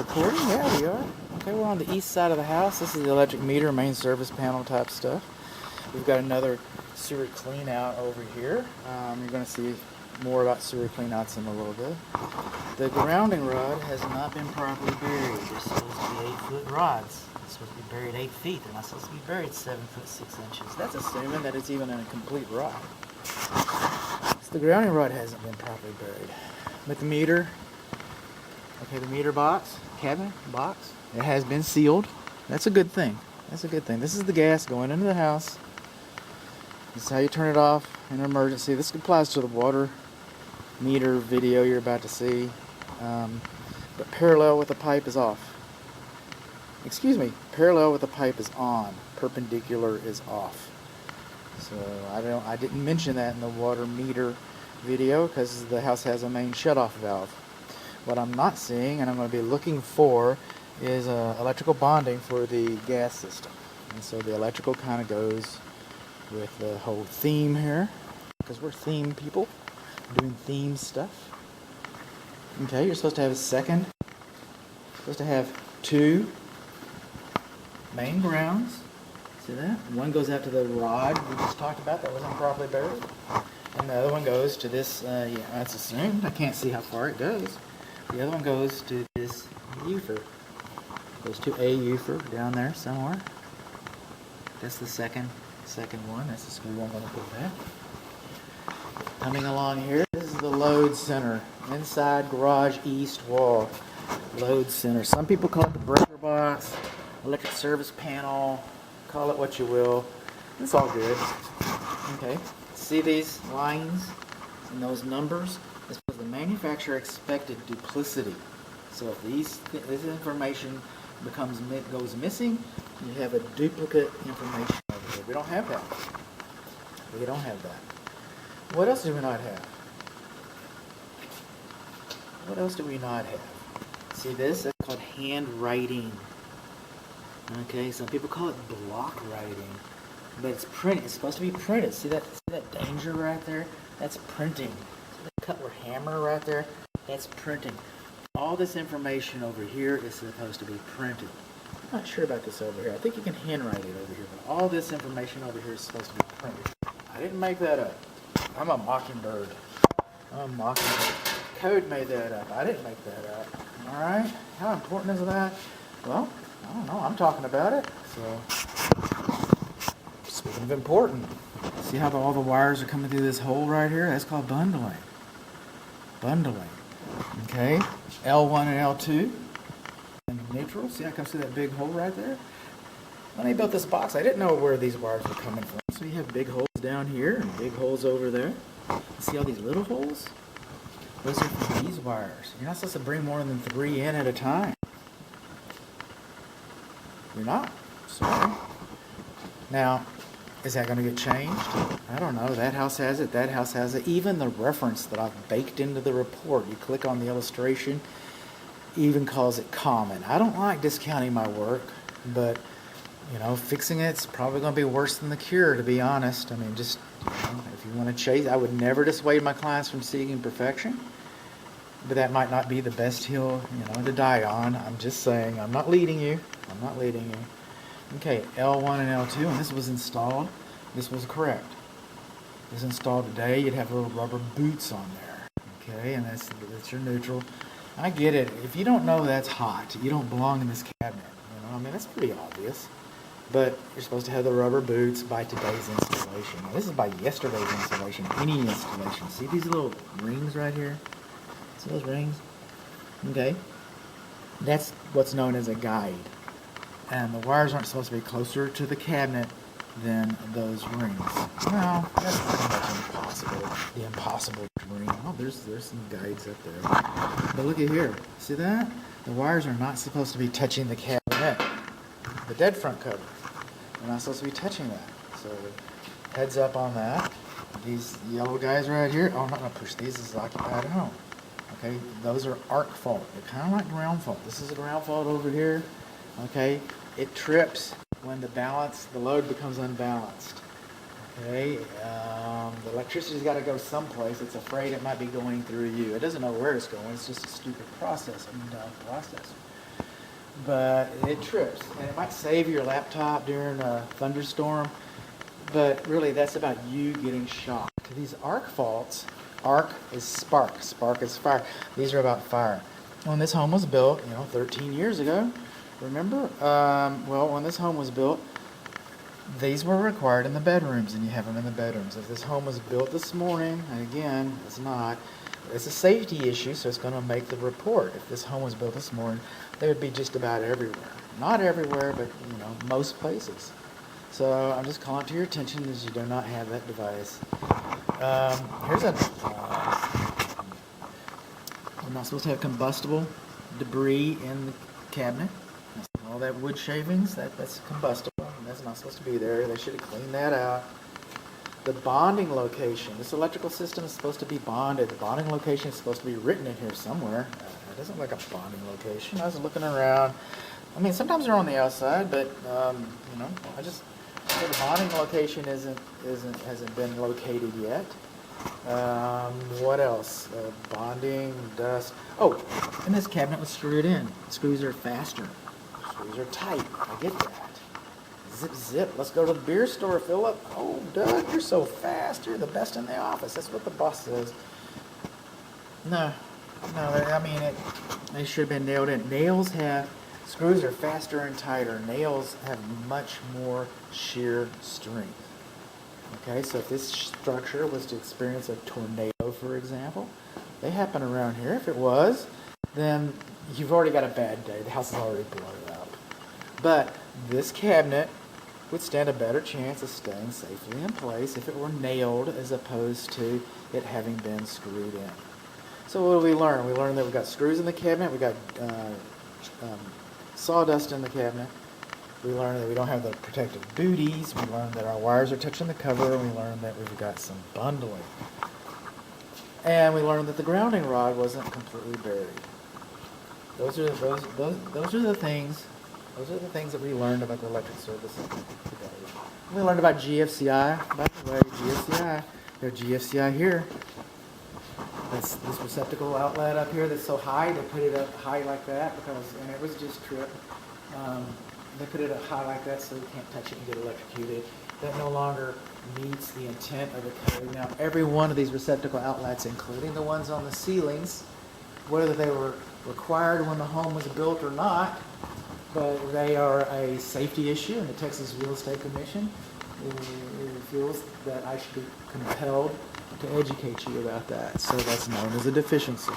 recording? Yeah, we are. Okay, we're on the east side of the house. This is the electric meter, main service panel type stuff. We've got another sewer clean out over here. You're going to see more about sewer clean outs in a little bit. The grounding rod has not been properly buried. They're supposed to be 8-foot rods. They're supposed to be buried 8 feet. They're not supposed to be buried 7 foot 6 inches. That's assuming that it's even in a complete rod. So the grounding rod hasn't been properly buried. But the meter, okay, the meter box, cabinet box, it has been sealed. That's a good thing. That's a good thing. This is the gas going into the house. This is how you turn it off in an emergency. This applies to the water meter video you're about to see. But parallel with the pipe is off. Excuse me, parallel with the pipe is on. Perpendicular is off. So I didn't mention that in the water meter video because the house has a main shutoff valve. What I'm not seeing and I'm going to be looking for is electrical bonding for the gas system. And so the electrical kind of goes with the whole theme here because we're theme people doing theme stuff. Okay, you're supposed to have supposed to have 2 main grounds. See that? One goes out to the rod we just talked about that wasn't properly buried. And the other one goes to this, yeah, that's assumed. I can't see how far it goes. The other one goes to this UFER. Goes to a UFER down there somewhere. That's the second one. That's the screw I'm going to put back. Coming along here, this is the load center. Inside garage east wall. Load center. Some people call it the breaker box, electric service panel, call it what you will. It's all good. Okay. See these lines and those numbers? It's because the manufacturer expected duplicity. So if this information goes missing, you have a duplicate information over here. We don't have that. We don't have that. What else do we not have? What else do we not have? See this? That's called handwriting. Okay, some people call it block writing. But it's printed. It's supposed to be printed. See that danger right there? That's printing. See that cutler hammer right there? That's printing. All this information over here is supposed to be printed. I'm not sure about this over here. I think you can handwrite it over here, but all this information over here is supposed to be printed. I didn't make that up. I'm a mockingbird. Code made that up. I didn't make that up. All right? How important is that? Well, I don't know. I'm talking about it. So, speaking of important, see how all the wires are coming through this hole right here? That's called bundling. Bundling. Okay? L1 and L2. And neutral. See how it comes through that big hole right there? When I built this box, I didn't know where these wires were coming from. So you have big holes down here and big holes over there. See all these little holes? Those are for these wires. You're not supposed to bring more than 3 in at a time. You're not. Sorry. Now, is that going to get changed? I don't know. That house has it. That house has it. Even the reference that I've baked into the report, you click on the illustration, even calls it common. I don't like discounting my work, but, you know, fixing it's probably going to be worse than the cure, to be honest. I mean, just, you know, if you want to chase, I would never dissuade my clients from seeking perfection, but that might not be the best hill, you know, to die on. I'm just saying, I'm not leading you. Okay, L1 and L2, and this was installed. This was correct. This was installed today. You'd have little rubber boots on there. Okay, and that's your neutral. I get it. If you don't know that's hot, you don't belong in this cabinet. You know, I mean, that's pretty obvious. But you're supposed to have the rubber boots by today's installation. Now, this is by yesterday's installation, any installation. See these little rings right here? See those rings? Okay. That's what's known as a guide. And the wires aren't supposed to be closer to the cabinet than those rings. Well, that's pretty much impossible. The impossible ring. Oh, there's some guides up there. But look at here. See that? The wires are not supposed to be touching the cabinet. The dead front cover. They're not supposed to be touching that. So heads up on that. These yellow guys right here. Oh, I'm not going to push these. This is occupied at home. Okay, those are arc fault. They're kind of like ground fault. This is a ground fault over here. Okay, it trips when the load becomes unbalanced. Okay, the electricity's got to go someplace. It's afraid it might be going through you. It doesn't know where it's going. It's just a stupid process, a dumb process. but it trips, and it might save your laptop during a thunderstorm, but really that's about you getting shocked. These arc faults, arc is spark, spark is fire. These are about fire. When this home was built, 13 years ago, remember? Well, when this home was built, these were required in the bedrooms, and you have them in the bedrooms. If this home was built this morning, and again, it's not, it's a safety issue, so it's going to make the report. If this home was built this morning, they would be just about everywhere. Not everywhere, but most places. So I'm just calling to your attention as you do not have that device. Here's a. We're not supposed to have combustible debris in the cabinet. All that wood shavings, that's combustible. That's not supposed to be there. They should have cleaned that out. The bonding location. This electrical system is supposed to be bonded. The bonding location is supposed to be written in here somewhere. It doesn't look like a bonding location. I was looking around. I mean, sometimes they're on the outside, but I just so the bonding location hasn't been located yet. What else? Bonding, dust. Oh, and this cabinet was screwed in. Screws are faster. Screws are tight. I get that. Zip, zip. Let's go to the beer store, Philip. Oh, Doug, you're so fast. You're the best in the office. That's what the boss says. No. I mean, they should have been nailed in. Screws are faster and tighter. Nails have much more shear strength. Okay, so if this structure was to experience a tornado, for example, they happen around here. If it was, then you've already got a bad day. The house is already blown up. But this cabinet would stand a better chance of staying safely in place if it were nailed as opposed to it having been screwed in. So what do we learn? We learned that we've got screws in the cabinet, we got sawdust in the cabinet. We learned that we don't have the protective booties. We learned that our wires are touching the cover. And we learned that we've got some bundling. And we learned that the grounding rod wasn't completely buried. Those are the things. Those are the things that we learned about the electric service today. We learned about GFCI. By the way, GFCI. There's GFCI here. This receptacle outlet up here that's so high, they put it up high like that and it was just trip. They put it up high like that so you can't touch it and get electrocuted. That no longer meets the intent of the code. Now, every one of these receptacle outlets, including the ones on the ceilings, whether they were required when the home was built or not, but they are a safety issue, and the Texas Real Estate Commission feels that I should be compelled to educate you about that. So that's known as a deficiency.